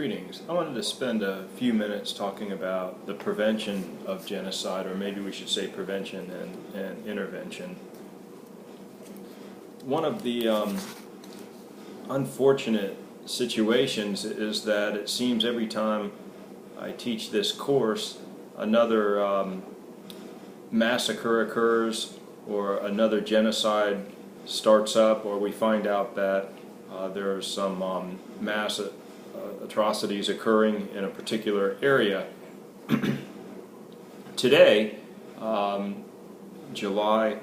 Greetings. I wanted to spend a few minutes talking about the prevention of genocide, or maybe we should say prevention and intervention. One of the unfortunate situations is that it seems every time I teach this course, another massacre occurs, or another genocide starts up, or we find out that there are some mass atrocities occurring in a particular area. Today, July,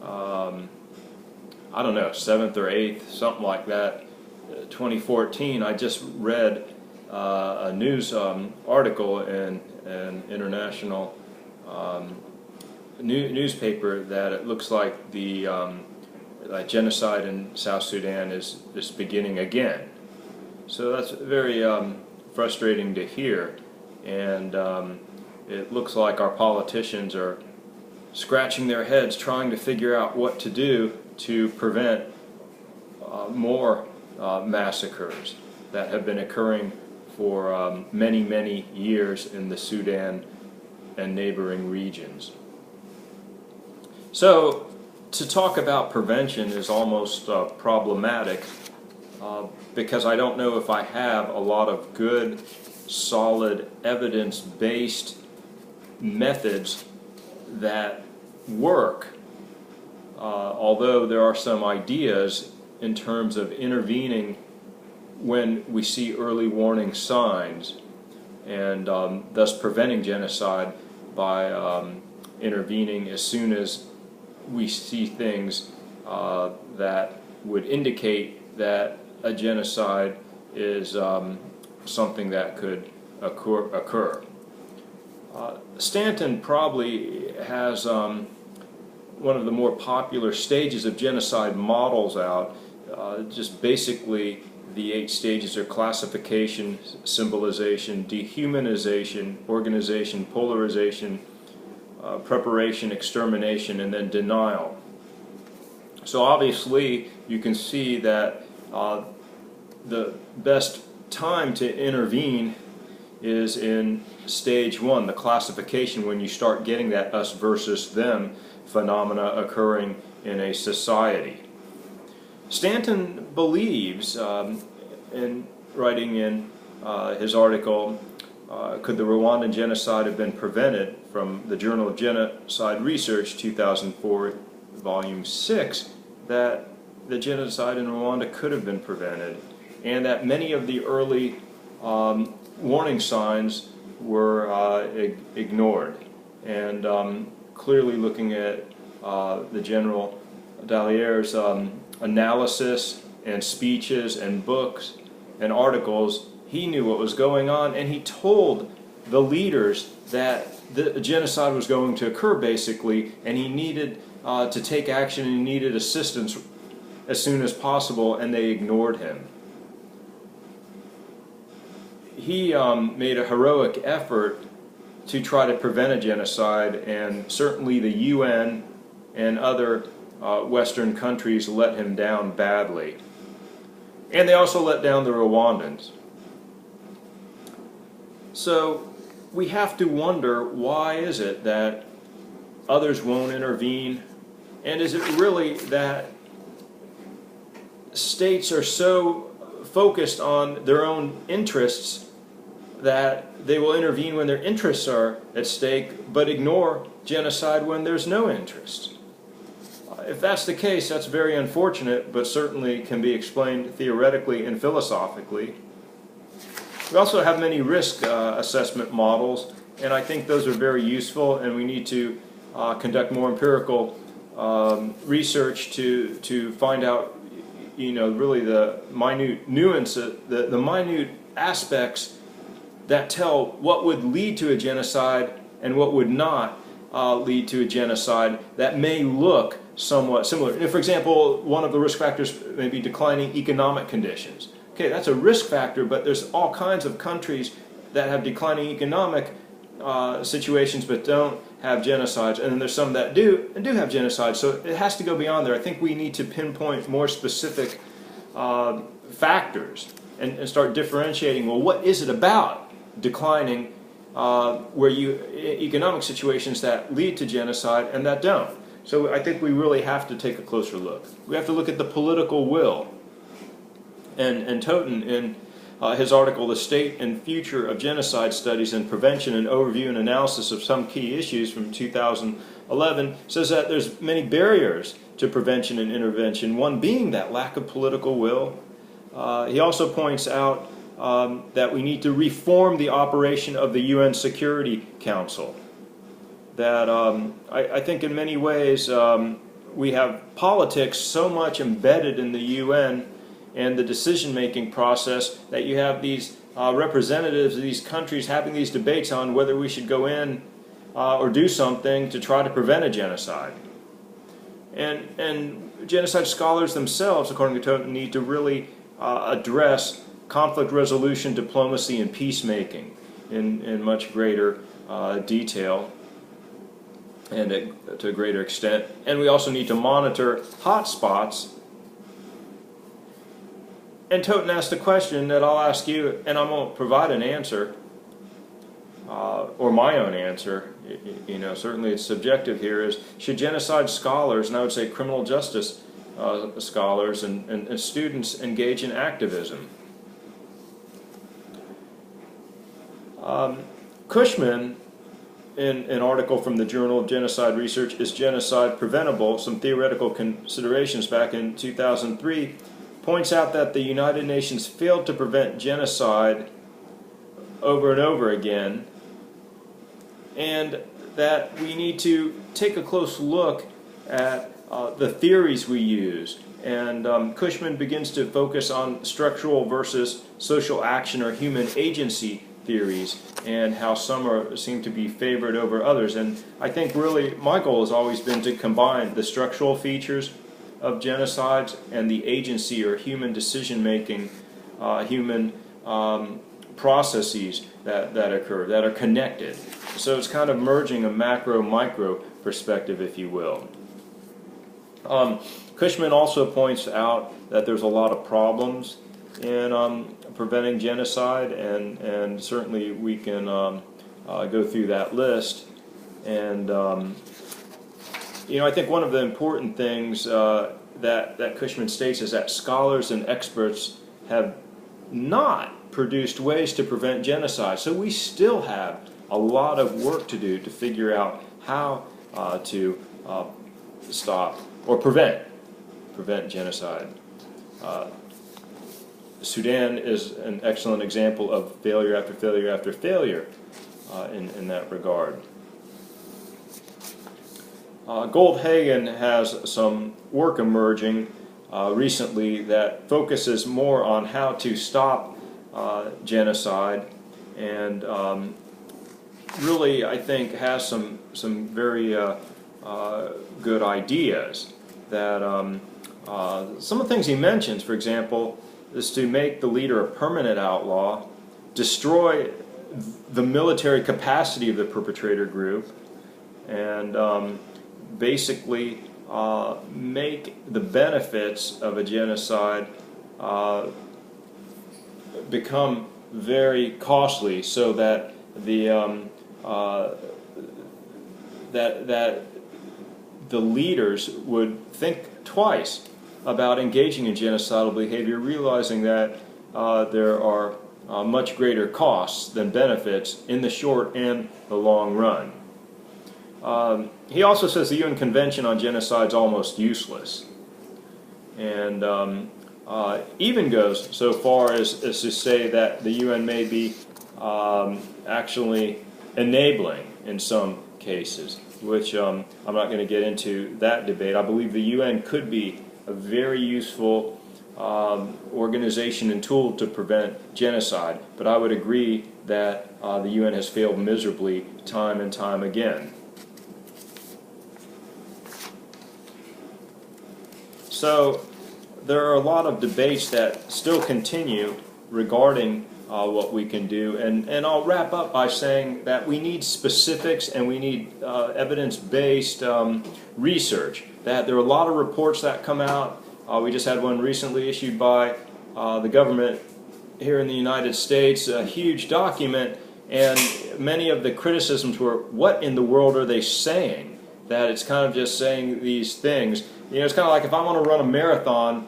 I don't know, 7th or 8th, something like that, 2014, I just read a news article in an international newspaper that it looks like the genocide in South Sudan is beginning again. So that's very frustrating to hear, and it looks like our politicians are scratching their heads trying to figure out what to do to prevent more massacres that have been occurring for many, many years in the Sudan and neighboring regions. So to talk about prevention is almost problematic because I don't know if I have a lot of good, solid, evidence-based methods that work, although there are some ideas in terms of intervening when we see early warning signs, and thus preventing genocide by intervening as soon as we see things that would indicate that a genocide is something that could occur. Stanton probably has one of the more popular stages of genocide models out. Just basically the 8 stages are classification, symbolization, dehumanization, organization, polarization, preparation, extermination, and then denial. So obviously you can see that the best time to intervene is in stage 1, the classification, when you start getting that us versus them phenomena occurring in a society. Stanton believes, in writing in his article, Could the Rwandan Genocide Have Been Prevented, from the Journal of Genocide Research, 2004, Volume 6, that the genocide in Rwanda could have been prevented, and that many of the early warning signs were ignored. And clearly looking at the General Dallier's analysis and speeches and books and articles, he knew what was going on, and he told the leaders that the genocide was going to occur, basically, and he needed to take action, and he needed assistance as soon as possible, and they ignored him. He made a heroic effort to try to prevent a genocide, and certainly the UN and other Western countries let him down badly. And they also let down the Rwandans. So we have to wonder, why is it that others won't intervene? And is it really that states are so focused on their own interests that they will intervene when their interests are at stake, but ignore genocide when there's no interest? If that's the case, that's very unfortunate, but certainly can be explained theoretically and philosophically. We also have many risk assessment models, and I think those are very useful, and we need to conduct more empirical research to find out, really the minute nuances, the minute aspects that tell what would lead to a genocide and what would not lead to a genocide, that may look somewhat similar. And for example, one of the risk factors may be declining economic conditions. Okay, that's a risk factor, but there's all kinds of countries that have declining economic situations but don't have genocides, and then there's some that do have genocides. So it has to go beyond there. I think we need to pinpoint more specific factors. and start differentiating, well, what is it about declining economic situations that lead to genocide and that don't? So I think we really have to take a closer look. We have to look at the political will. And Toten, in his article, The State and Future of Genocide Studies and Prevention, an Overview and Analysis of Some Key Issues from 2011, says that there's many barriers to prevention and intervention, one being that lack of political will. He also points out that we need to reform the operation of the UN Security Council. That I think in many ways we have politics so much embedded in the UN and the decision-making process that you have these representatives of these countries having these debates on whether we should go in or do something to try to prevent a genocide. And genocide scholars themselves, according to Toten, need to really address conflict resolution, diplomacy, and peacemaking in much greater detail and to a greater extent. And we also need to monitor hotspots. And Toten asked a question that I'll ask you, and I won't provide an answer, or my own answer. You know, certainly it's subjective here, is should genocide scholars, and I would say criminal justice scholars and students, engage in activism? Cushman, in an article from the Journal of Genocide Research, Is Genocide Preventable? Some Theoretical Considerations, back in 2003, points out that the United Nations failed to prevent genocide over and over again, and that we need to take a close look at the theories we use. And Cushman begins to focus on structural versus social action or human agency theories, and how some seem to be favored over others. And I think really my goal has always been to combine the structural features of genocides and the agency or human decision-making, human processes that occur, that are connected. So it's kind of merging a macro-micro perspective, if you will. Cushman also points out that there's a lot of problems in preventing genocide, and certainly we can go through that list. And you know, I think one of the important things that Cushman states is that scholars and experts have not produced ways to prevent genocide. So we still have a lot of work to do to figure out how to stop or prevent genocide. Sudan is an excellent example of failure after failure after failure in that regard. Goldhagen has some work emerging recently that focuses more on how to stop genocide, and really, I think, has some very good ideas. That some of the things he mentions, for example, is to make the leader a permanent outlaw, destroy the military capacity of the perpetrator group, and basically make the benefits of a genocide become very costly, so that the leaders would think twice about engaging in genocidal behavior, realizing that there are much greater costs than benefits in the short and the long run. He also says the UN Convention on Genocide is almost useless, and even goes so far as to say that the UN may be actually enabling in some cases, which I'm not going to get into that debate. I believe the UN could be a very useful organization and tool to prevent genocide, but I would agree that the UN has failed miserably time and time again. So there are a lot of debates that still continue regarding what we can do, and I'll wrap up by saying that we need specifics and we need evidence-based research. That there are a lot of reports that come out. We just had one recently issued by the government here in the United States, a huge document, and many of the criticisms were, what in the world are they saying? That it's kind of just saying these things. You know, it's kind of like if I want to run a marathon,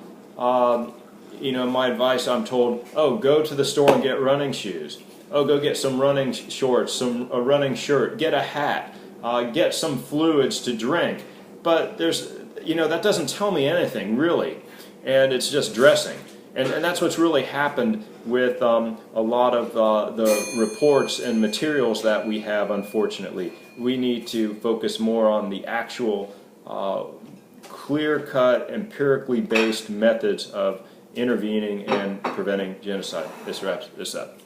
you know, my advice, I'm told, oh, go to the store and get running shoes. Oh, go get some running shorts, a running shirt, get a hat, get some fluids to drink. But there's, you know, that doesn't tell me anything, really. And it's just dressing. And that's what's really happened with a lot of the reports and materials that we have, unfortunately. We need to focus more on the actual clear-cut, empirically based methods of intervening and preventing genocide. This wraps this up.